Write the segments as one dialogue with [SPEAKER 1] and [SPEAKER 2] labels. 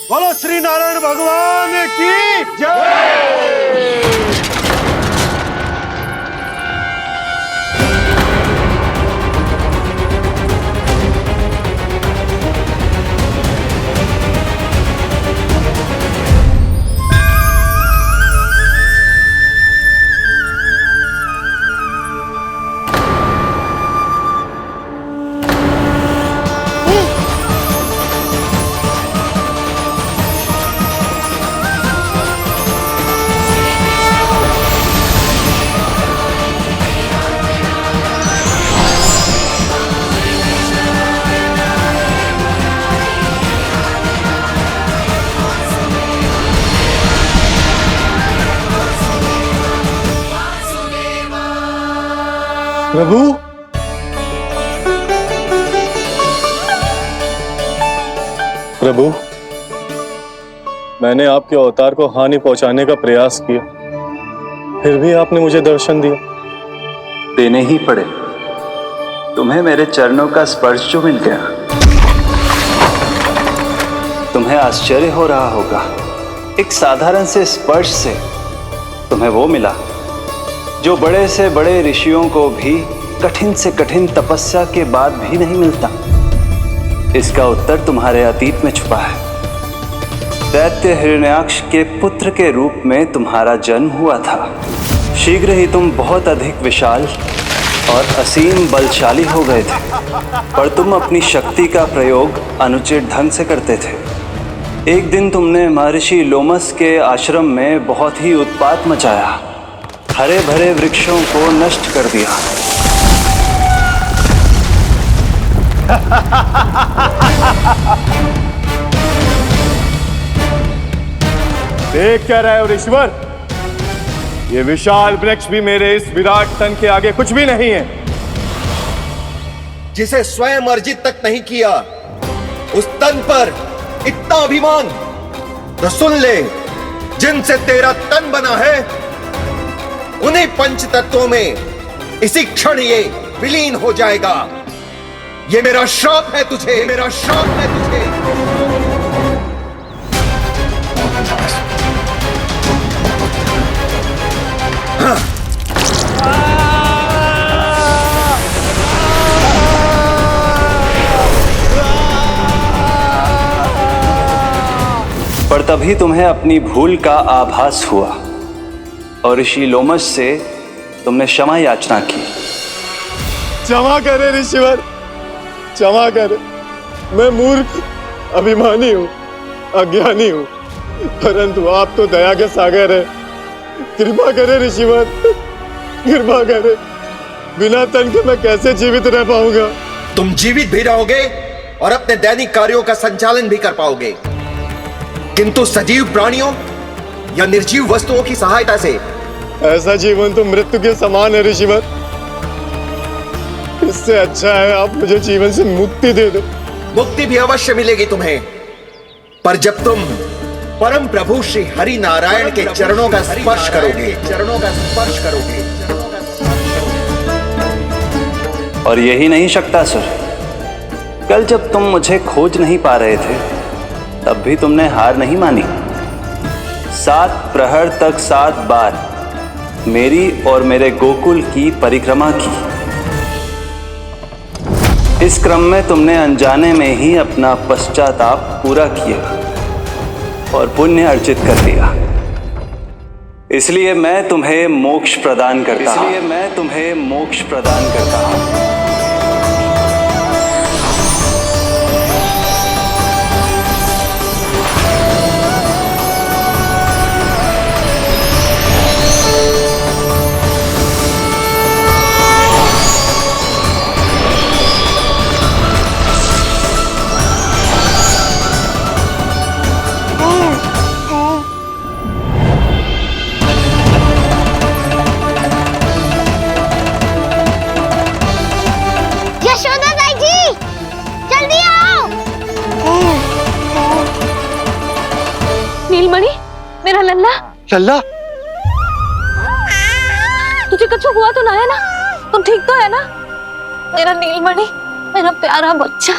[SPEAKER 1] बोलो श्री नारायण भगवान की जय। प्रभु,
[SPEAKER 2] प्रभु, मैंने आपके अवतार को हानि पहुंचाने का प्रयास किया, फिर भी आपने मुझे दर्शन दिया।
[SPEAKER 3] देने ही पड़े। तुम्हें मेरे चरणों का स्पर्श जो मिल गया, तुम्हें आश्चर्य हो रहा होगा। एक साधारण से स्पर्श से तुम्हें वो मिला जो बड़े से बड़े ऋषियों को भी कठिन से कठिन तपस्या के बाद भी नहीं मिलता। इसका उत्तर तुम्हारे अतीत में छुपा है। दैत्य हिरण्याक्ष के पुत्र के रूप में तुम्हारा जन्म हुआ था। शीघ्र ही तुम बहुत अधिक विशाल और असीम बलशाली हो गए थे, पर तुम अपनी शक्ति का प्रयोग अनुचित ढंग से करते थे। एक दिन तुमने महर्षि लोमस के आश्रम में बहुत ही उत्पात मचाया, हरे भरे वृक्षों को नष्ट कर दिया।
[SPEAKER 1] देख क्या रहे हो ऋषिवर? ये विशाल वृक्ष भी मेरे इस विराट तन के आगे कुछ भी नहीं है।
[SPEAKER 4] जिसे स्वयं अर्जित तक नहीं किया, उस तन पर इतना अभिमान, तो सुन ले, जिनसे तेरा तन बना है उन्हीं पंच तत्वों में इसी क्षण ये विलीन हो जाएगा। ये मेरा श्राप है तुझे, मेरा श्राप है तुझे। हाँ।
[SPEAKER 3] पर तभी तुम्हें अपनी भूल का आभास हुआ और ऋषि लोमस से तुमने क्षमा याचना की।
[SPEAKER 2] क्षमा करे ऋषिवर, क्षमा करे। मैं मूर्ख, अभिमानी हूँ, अज्ञानी हूँ, परंतु आप तो दया के सागर है। कृपा करे ऋषिवर, कृपा करे। बिना तन के मैं कैसे जीवित रह पाऊंगा?
[SPEAKER 4] तुम जीवित भी रहोगे और अपने दैनिक कार्यों का संचालन भी कर पाओगे, किंतु सजीव प्राणियों या निर्जीव वस्तुओं की सहायता से
[SPEAKER 2] ऐसा जीवन तो मृत्यु के समान है ऋषिवर। इससे अच्छा है आप मुझे जीवन से मुक्ति दे दो।
[SPEAKER 4] मुक्ति भी अवश्य मिलेगी तुम्हें, पर जब तुम परम प्रभु श्री हरि नारायण के चरणों का स्पर्श करोगे, चरणों का स्पर्श करोगे।
[SPEAKER 3] और यही नहीं शक्तासुर, कल जब तुम मुझे खोज नहीं पा रहे थे, तब भी तुमने हार नहीं मानी। 7 प्रहर तक 7 बार मेरी और मेरे गोकुल की परिक्रमा की। इस क्रम में तुमने अनजाने में ही अपना पश्चाताप पूरा किया और पुण्य अर्जित कर लिया। इसलिए मैं तुम्हें मोक्ष प्रदान करता हूं। इसलिए मैं तुम्हें मोक्ष प्रदान करता हूं।
[SPEAKER 5] नीलमणि, मेरा लल्ला।
[SPEAKER 1] लल्ला,
[SPEAKER 5] तुझे कुछ हुआ तो ना है ना? तुम ठीक तो है ना? मेरा नीलमणि, मेरा प्यारा बच्चा।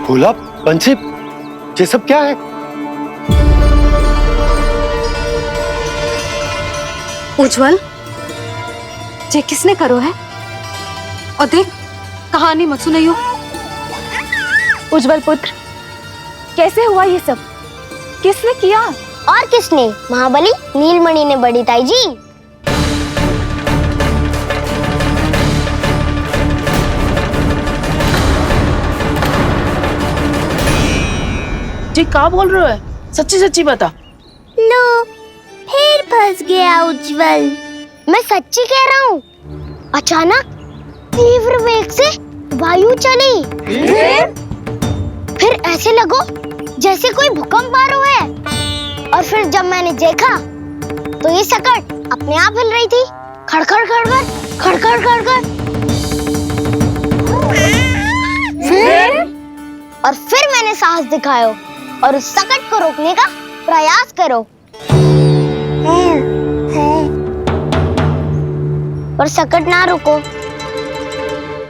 [SPEAKER 2] भोला, बंसी, ये सब क्या है?
[SPEAKER 5] उज्जवल, ये किसने करो है? और देख, कहानी मत सुनाइयो।
[SPEAKER 6] उज्जवल पुत्र, कैसे हुआ ये सब? किसने किया?
[SPEAKER 7] और किसने? महाबली नीलमणि ने, बड़ी ताई जी।
[SPEAKER 6] जी क्या बोल रहे हो? सच्ची सच्ची बता।
[SPEAKER 7] लो, फिर फंस गया उज्जवल। मैं सच्ची कह रहा हूँ। अचानक तीव्र वेग से वायु चली। फिर ऐसे लगो जैसे कोई भूकंप आ रहा है। और फिर जब मैंने देखा तो ये सकट अपने आप हिल रही थी, खड़खड़ खड़खड़ खड़खड़ खड़खड़। फिर मैंने साहस दिखाया और उस सकट को रोकने का प्रयास करो। पर सकट ना रुको,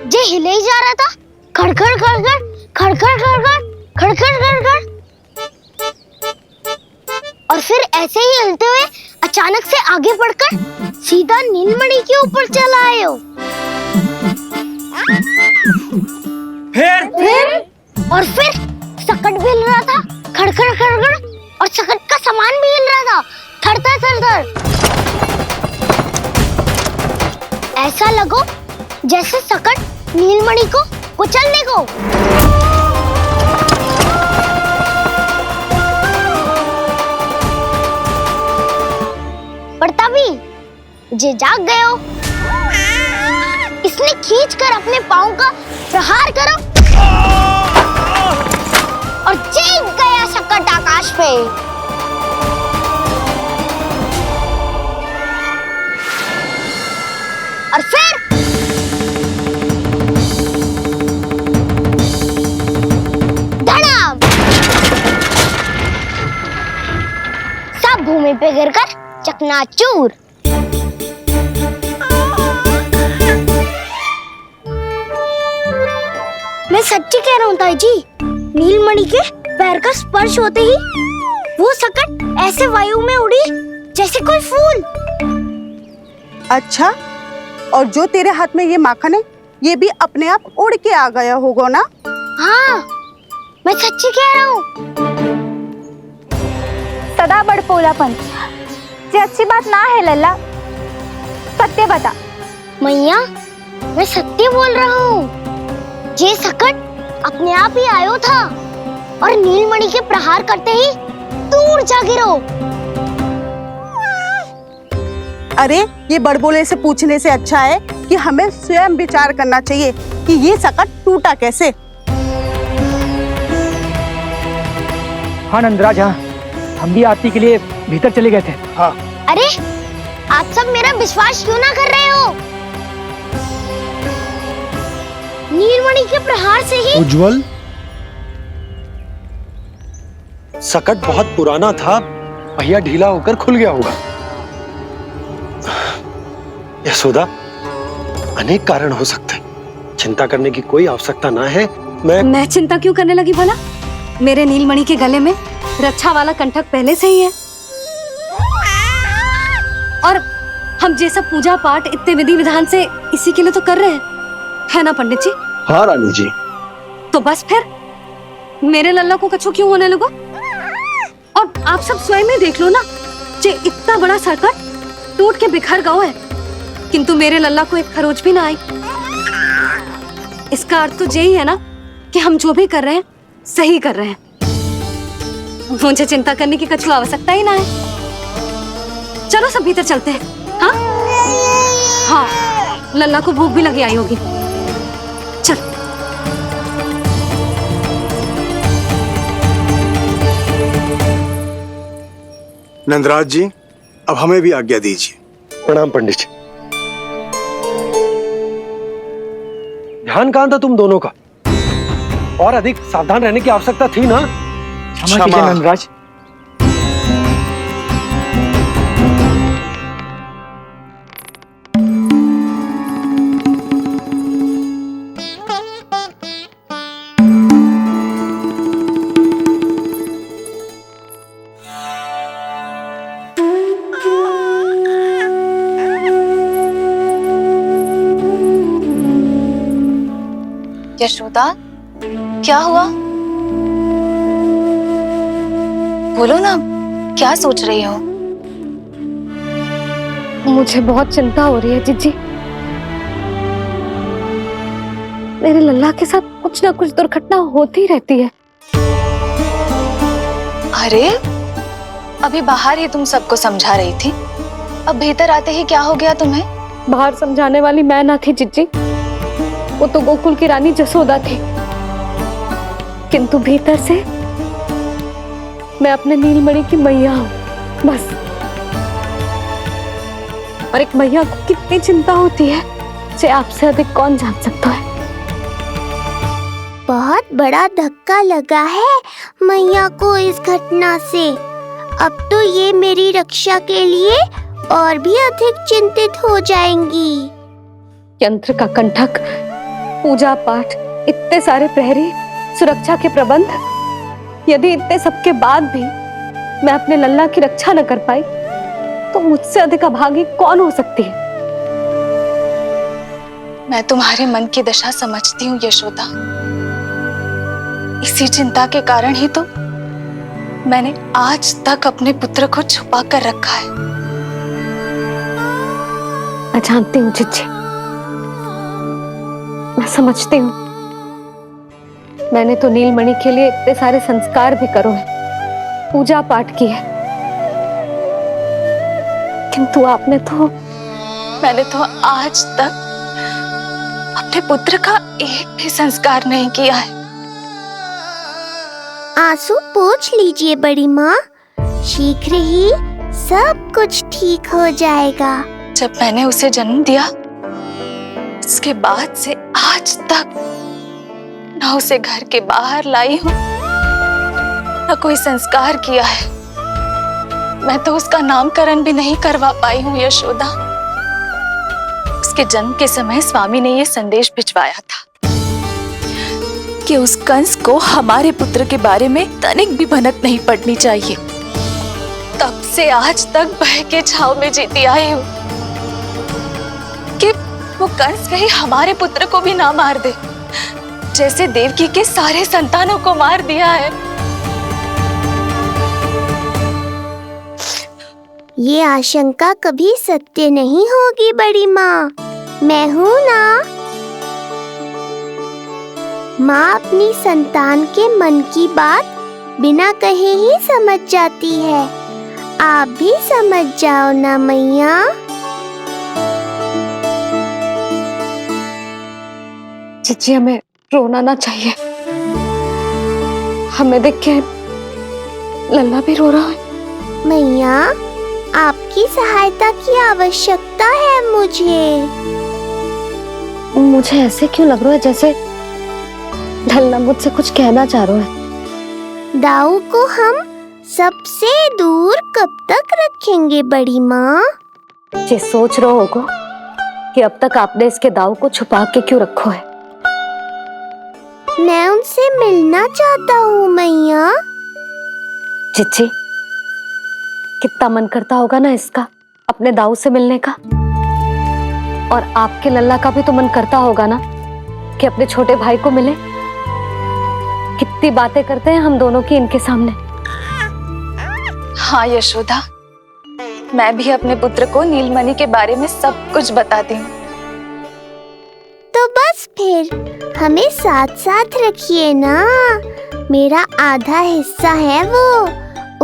[SPEAKER 7] जे हिले ही जा रहा था, खड़खड़ खड़खड़ खड़खड़ खड़खड़ खड़खड़ खड़खड़। और फिर ऐसे ही हिलते हुए अचानक से आगे बढ़कर सीधा नीलमणि के ऊपर चला आए हो। और फिर सकट भी हिल रहा था, खड़खड़ खड़खड़, और सकट का सामान भी हिल रहा था, थरथर थरथर। ऐसा लगो जैसे सकट नीलमणि को कुचलने को। पर तभी जे जाग गए हो। इसने खींचकर अपने पांव का प्रहार करो और चीख गया सकट आकाश पे। और फिर धड़ाम, सब भूमि पे गिरकर चकनाचूर। मैं सच्ची कह रहा हूँ ताई जी, नीलमणि के पैर का स्पर्श होते ही वो सकट ऐसे वायु में उड़ी जैसे कोई फूल।
[SPEAKER 8] अच्छा, और जो तेरे हाथ में ये माखन है, ये भी अपने आप उड़ के आ गया होगा ना?
[SPEAKER 7] हाँ, मैं सच्ची कह रहा हूँ।
[SPEAKER 6] सदा बड़पोलापन, ये अच्छी बात ना है लल्ला। सत्य बता।
[SPEAKER 7] मैया, मैं सत्य बोल रहा हूँ। ये सकट अपने आप ही आयो था और नीलमणि के प्रहार करते ही दूर जा गिरो।
[SPEAKER 8] अरे, ये बड़बोले से पूछने से अच्छा है कि हमें स्वयं विचार करना चाहिए कि ये सकट टूटा कैसे।
[SPEAKER 9] हाँ नंदराज, हाँ, हम भी आरती के लिए भीतर चले गए थे।
[SPEAKER 2] हाँ।
[SPEAKER 7] अरे, आप सब मेरा विश्वास क्यों ना कर रहे हो? नीलमणि के प्रहार से ही
[SPEAKER 2] उज्जवल, सकट बहुत पुराना था, पहिया ढीला होकर खुल गया होगा। यशोदा, अनेक कारण हो सकते हैं, चिंता करने की कोई आवश्यकता ना है।
[SPEAKER 5] मैं चिंता क्यों करने लगी भला? मेरे नीलमणि के गले में रक्षा वाला कंठक पहले से ही है। और हम जैसा पूजा पाठ इतने विधि विधान से इसी के लिए तो कर रहे हैं, है ना पंडित जी?
[SPEAKER 2] हाँ रानी जी।
[SPEAKER 5] तो बस फिर मेरे लल्ला को कछु क्यों होने लगो? और आप सब स्वयं ही देख लो ना, जे इतना बड़ा सकट टूट के बिखर गया है, किंतु मेरे लल्ला को एक खरोच भी ना आई। इसका अर्थ तो यही है ना कि हम जो भी कर रहे हैं सही कर रहे हैं। मुझे चिंता करने की कछु आवश्यकता ही ना है। चलो सब भीतर चलते हैं। हाँ हाँ, लल्ला को भूख भी लगी आई होगी। चल।
[SPEAKER 2] नंदराज जी, अब हमें भी आज्ञा दीजिए। प्रणाम पंडित जी। ध्यान कहाँ था तुम दोनों का? और अधिक सावधान रहने की आवश्यकता थी ना?
[SPEAKER 9] क्षमा कीजिए नंदराज।
[SPEAKER 10] यशोदा, क्या हुआ? बोलो ना, क्या सोच रही हो?
[SPEAKER 5] मुझे बहुत चिंता हो रही है जीजी। मेरे लल्ला के साथ कुछ ना कुछ दुर्घटना होती रहती है।
[SPEAKER 10] अरे, अभी बाहर ही तुम सबको समझा रही थी, अब भीतर आते ही क्या हो गया तुम्हें?
[SPEAKER 5] बाहर समझाने वाली मैं ना थी जीजी, वो तो गोकुल की रानी जसोदा थी। किंतु भीतर से मैं अपने नीलमणि की मैया हूँ, बस। और एक मैया को कितनी चिंता होती है, इसे आपसे अधिक कौन जान सकता है।
[SPEAKER 7] बहुत बड़ा धक्का लगा है मैया को इस घटना से। अब तो ये मेरी रक्षा के लिए और भी अधिक चिंतित हो जाएंगी।
[SPEAKER 5] यंत्र का कंठक, पूजा पाठ, इतने सारे प्रहरी, सुरक्षा के प्रबंध, यदि इतने सबके बाद भी मैं अपने लल्ला की रक्षा न कर पाई तो मुझसे अधिक अभागी कौन हो सकती है।
[SPEAKER 10] मैं तुम्हारे मन की दशा समझती हूँ यशोदा। इसी चिंता के कारण ही तो मैंने आज तक अपने पुत्र को छुपा कर रखा है।
[SPEAKER 5] मैं जानती हूँ जीजी, मैं समझती हूँ। मैंने तो नीलमणि के लिए इतने सारे संस्कार भी करो है, पूजा पाठ की है, किंतु मैंने तो आज तक अपने पुत्र का एक भी संस्कार नहीं किया है।
[SPEAKER 7] आंसू पोंछ लीजिए बड़ी माँ, शीघ्र ही सब कुछ ठीक हो जाएगा।
[SPEAKER 10] जब मैंने उसे जन्म दिया, उसके बाद से आज तक न उसे घर के बाहर लाई हूँ, न कोई संस्कार किया है। मैं तो उसका नामकरण भी नहीं करवा पाई हूँ यशोदा। उसके जन्म के समय स्वामी ने ये संदेश भिजवाया था कि उस कंस को हमारे पुत्र के बारे में तनिक भी भनक नहीं पड़नी चाहिए। तब से आज तक भय के छाव में जीती आई हूँ कि वो कंस कहीं हमारे पुत्र को भी ना मार दे, जैसे देवकी के सारे संतानों को मार दिया है।
[SPEAKER 7] ये आशंका कभी सत्य नहीं होगी बड़ी माँ, मैं हूँ ना। माँ अपनी संतान के मन की बात बिना कहे ही समझ जाती है। आप भी समझ जाओ ना मैया।
[SPEAKER 5] जीजी, हमें रोना ना चाहिए। हमें देख के लल्ला भी रो रहा है।
[SPEAKER 7] मैया, आपकी सहायता की आवश्यकता है मुझे।
[SPEAKER 5] मुझे ऐसे क्यों लग रहा है जैसे लल्ला मुझसे कुछ कहना चाह रहा है।
[SPEAKER 7] दाऊ को हम सबसे दूर कब तक रखेंगे बड़ी माँ?
[SPEAKER 5] ये सोच रहा होगा कि अब तक आपने इसके दाऊ को छुपा के क्यों रखो है।
[SPEAKER 7] मैं उनसे मिलना चाहता हूँ मैया।
[SPEAKER 5] जीजी, कितना मन करता होगा ना इसका अपने दाऊ से मिलने का। और आपके लल्ला का भी तो मन करता होगा ना कि अपने छोटे भाई को मिले। कितनी बातें करते हैं हम दोनों की इनके सामने।
[SPEAKER 10] हाँ यशोदा, मैं भी अपने पुत्र को नीलमणि के बारे में सब कुछ बताती हूँ।
[SPEAKER 7] तो बस फिर हमें साथ साथ रखिए ना। मेरा आधा हिस्सा है वो,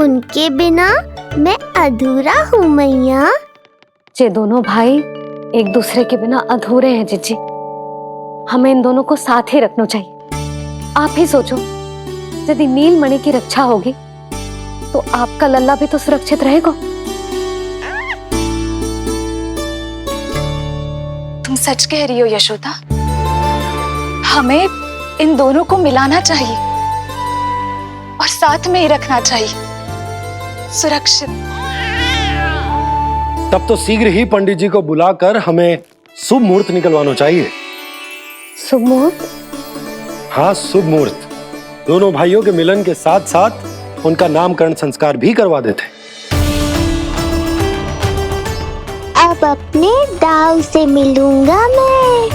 [SPEAKER 7] उनके बिना मैं अधूरा हूँ मैया।
[SPEAKER 5] ये दोनों भाई एक दूसरे के बिना अधूरे हैं जीजी। हमें इन दोनों को साथ ही रखना चाहिए। आप ही सोचो, यदि नीलमणि की रक्षा होगी तो आपका लल्ला भी तो सुरक्षित रहेगा।
[SPEAKER 10] तुम सच कह रही हो यशोदा। हमें इन दोनों को मिलाना चाहिए और साथ में ही रखना चाहिए, सुरक्षित।
[SPEAKER 2] तब तो शीघ्र ही पंडित जी को बुलाकर हमें शुभ मुहूर्त निकलवाना चाहिए।
[SPEAKER 5] शुभ मुहूर्त?
[SPEAKER 2] हाँ, शुभ मुहूर्त। दोनों भाइयों के मिलन के साथ साथ उनका नामकरण संस्कार भी करवा देते।
[SPEAKER 7] अब अपने दाऊ से मिलूंगा मैं।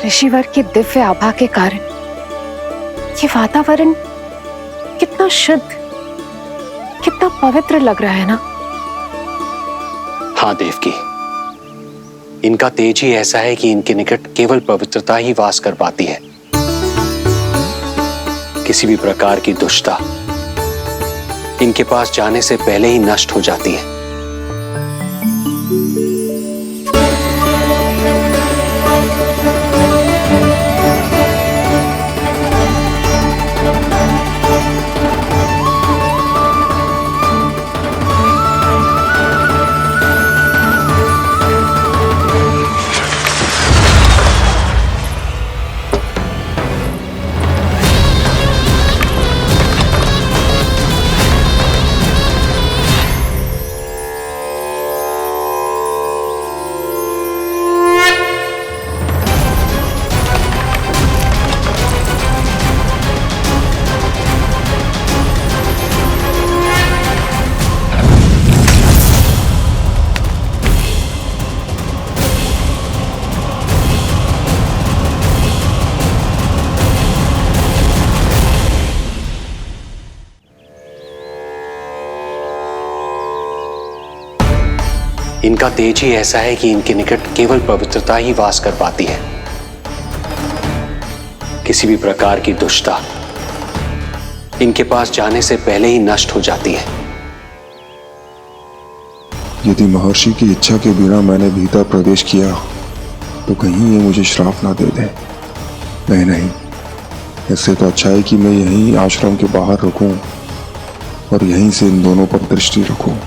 [SPEAKER 10] ऋषिवर की दिव्य आभा के कारण ये वातावरण कितना शुद्ध, कितना पवित्र लग रहा है ना।
[SPEAKER 11] हाँ देवकी, इनका तेज ही ऐसा है कि इनके निकट केवल पवित्रता ही वास कर पाती है। किसी भी प्रकार की दुष्टता इनके पास जाने से पहले ही नष्ट हो जाती है। इनका तेज ही ऐसा है कि इनके निकट केवल पवित्रता ही वास कर पाती है। किसी भी प्रकार की दुष्टता इनके पास जाने से पहले ही नष्ट हो जाती है।
[SPEAKER 12] यदि महर्षि की इच्छा के बिना मैंने भीतर प्रवेश किया तो कहीं ये मुझे श्राप ना दे दे। नहीं नहीं, इससे तो अच्छा है कि मैं यहीं आश्रम के बाहर रुकूं और यहीं से इन दोनों पर दृष्टि रखूं।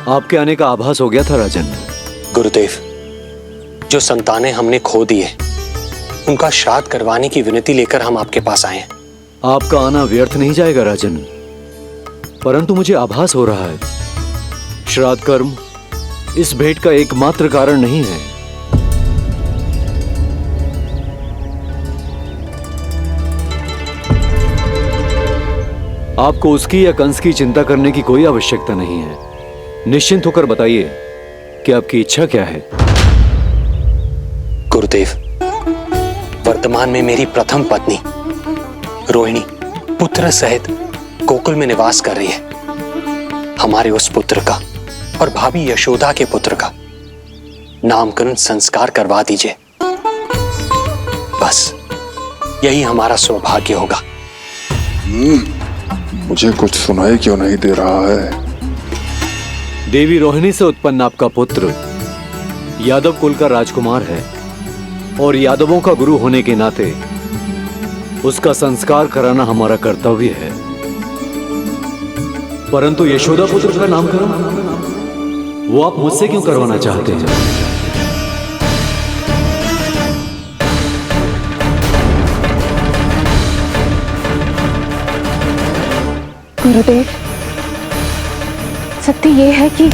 [SPEAKER 11] आपके आने का आभास हो गया था राजन। गुरुदेव, जो संतानें हमने खो दी है उनका श्राद्ध करवाने की विनती लेकर हम आपके पास आए हैं।
[SPEAKER 13] आपका आना व्यर्थ नहीं जाएगा राजन, परंतु मुझे आभास हो रहा है श्राद्ध कर्म इस भेंट का एकमात्र कारण नहीं है। आपको उसकी या कंस की चिंता करने की कोई आवश्यकता नहीं है। निश्चिंत होकर बताइए कि आपकी इच्छा क्या है।
[SPEAKER 11] गुरुदेव, वर्तमान में मेरी प्रथम पत्नी रोहिणी पुत्र सहित गोकुल में निवास कर रही है। हमारे उस पुत्र का और भाभी यशोदा के पुत्र का नामकरण संस्कार करवा दीजिए। बस यही हमारा सौभाग्य होगा।
[SPEAKER 12] मुझे कुछ सुनाई क्यों नहीं दे रहा है?
[SPEAKER 13] देवी रोहिणी से उत्पन्न आपका पुत्र यादव कुल का राजकुमार है और यादवों का गुरु होने के नाते उसका संस्कार कराना हमारा कर्तव्य है। परंतु यशोदा पुत्र का नामकरण वो आप मुझसे क्यों करवाना चाहते हैं?
[SPEAKER 10] गुरुदेव, सत्य ये है कि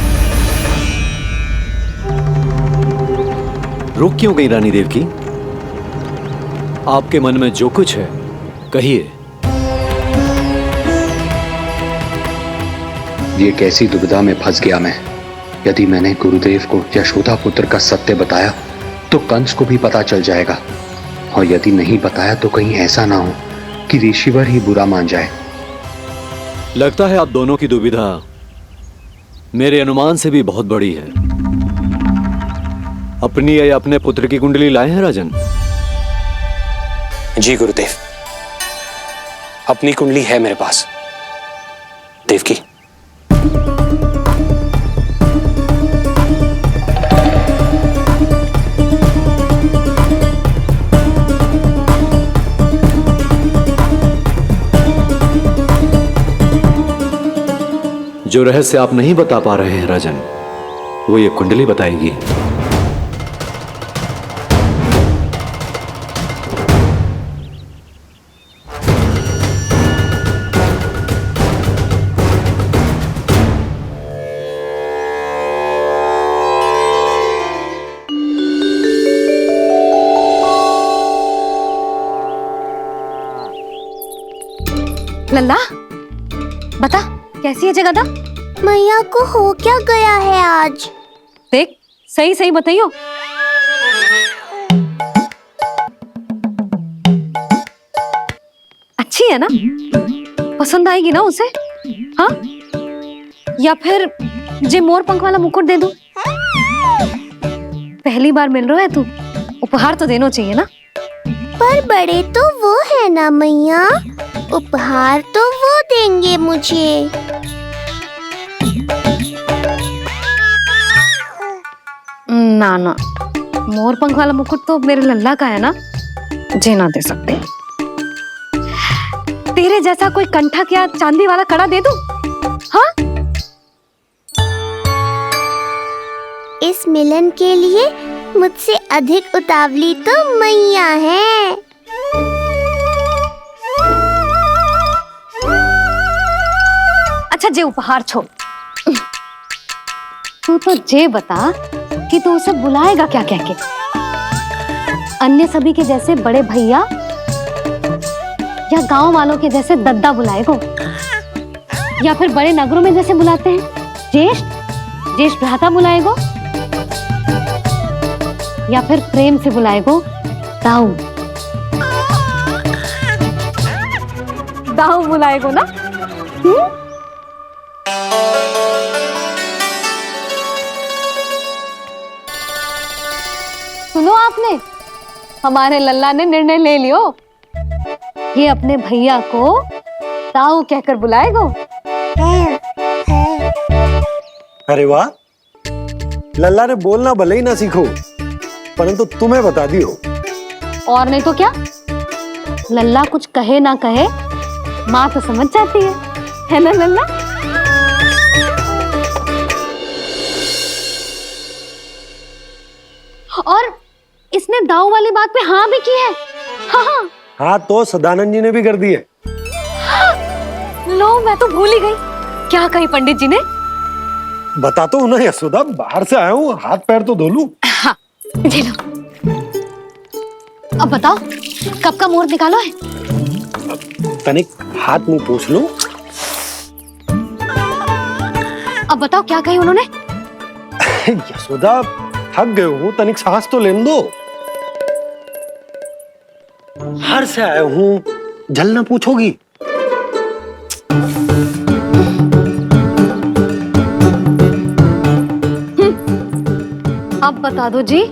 [SPEAKER 13] रुक क्यों गई रानी देवकी? आपके मन में जो कुछ है कहिए।
[SPEAKER 11] ये कैसी दुविधा में फंस गया मैं। यदि मैंने गुरुदेव को यशोदा पुत्र का सत्य बताया तो कंस को भी पता चल जाएगा, और यदि नहीं बताया तो कहीं ऐसा ना हो कि ऋषिवर ही बुरा मान जाए।
[SPEAKER 13] लगता है आप दोनों की दुविधा मेरे अनुमान से भी बहुत बड़ी है। अपनी या अपने पुत्र की कुंडली लाए हैं राजन?
[SPEAKER 11] जी गुरुदेव, अपनी कुंडली है मेरे पास। देवकी,
[SPEAKER 13] जो रहस्य आप नहीं बता पा रहे हैं राजन, वो ये कुंडली बताएगी।
[SPEAKER 5] लल्ला बता कैसी है जगदा?
[SPEAKER 7] मैया को हो क्या गया है आज?
[SPEAKER 5] देख सही सही बताइयो। अच्छी है ना? पसंद आएगी ना उसे? हाँ? या फिर जे मोर पंख वाला मुकुट दे दूं? पहली बार मिल रहा है तू, उपहार तो देना चाहिए ना?
[SPEAKER 7] पर बड़े तो वो है ना मैया, उपहार तो वो देंगे मुझे।
[SPEAKER 5] ना ना, मोर पंख वाला मुकुट तो मेरे लल्ला का है ना, जे ना दे सकते। तेरे जैसा कोई कंठा क्या चांदी वाला कड़ा दे दूं? हाँ?
[SPEAKER 7] इस मिलन के लिए मुझसे अधिक उतावली तो मैया है।
[SPEAKER 5] अच्छा जे उपहार छोड़, तू तो जे बता कि तू उसे बुलाएगा क्या कह के? अन्य सभी के जैसे बड़े भैया या गांव वालों के जैसे दद्दा बुलाएगो, या फिर बड़े नगरों में जैसे बुलाते हैं ज्येष्ठ ज्येष्ठ भ्राता बुलाएगो, या फिर प्रेम से बुलाएगो दाऊ दाऊ बुलाएगो ना? सुनो आपने, हमारे लल्ला ने निर्णय ले लियो, ये अपने भैया को दाऊ कहकर बुलाएगो।
[SPEAKER 2] अरे वाह, लल्ला ने बोलना भले ही ना सीखो, परंतु तुम्हें बता दियो।
[SPEAKER 5] और नहीं तो क्या, लल्ला कुछ कहे ना कहे माँ तो समझ जाती है ना लल्ला? और इसने दाऊ वाली बात पे हाँ भी की है। हाँ हाँ
[SPEAKER 2] हाँ तो सदानंद जी ने भी कर दी है।
[SPEAKER 5] लो मैं तो भूल ही गई, क्या कही पंडित जी ने?
[SPEAKER 2] बता तो ना यशोदा, बाहर से आया हूँ, हाथ पैर तो धो लूं।
[SPEAKER 5] हाँ ये लो। अब बताओ कब का मुहूर्त निकालो है?
[SPEAKER 2] तनिक हाथ मुंह पूछ लो।
[SPEAKER 5] अब बताओ क्या कही उन्होंने?
[SPEAKER 2] यशोदा थक गए हूँ, तनिक सांस तो लेने दो। बाहर से आया हूँ, जलना पूछोगी?
[SPEAKER 5] अब बता दो जी।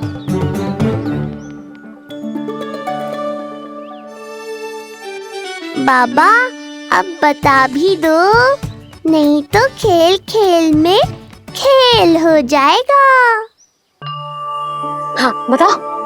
[SPEAKER 7] बाबा अब बता भी दो, नहीं तो खेल खेल में खेल हो जाएगा।
[SPEAKER 5] हाँ बताओ।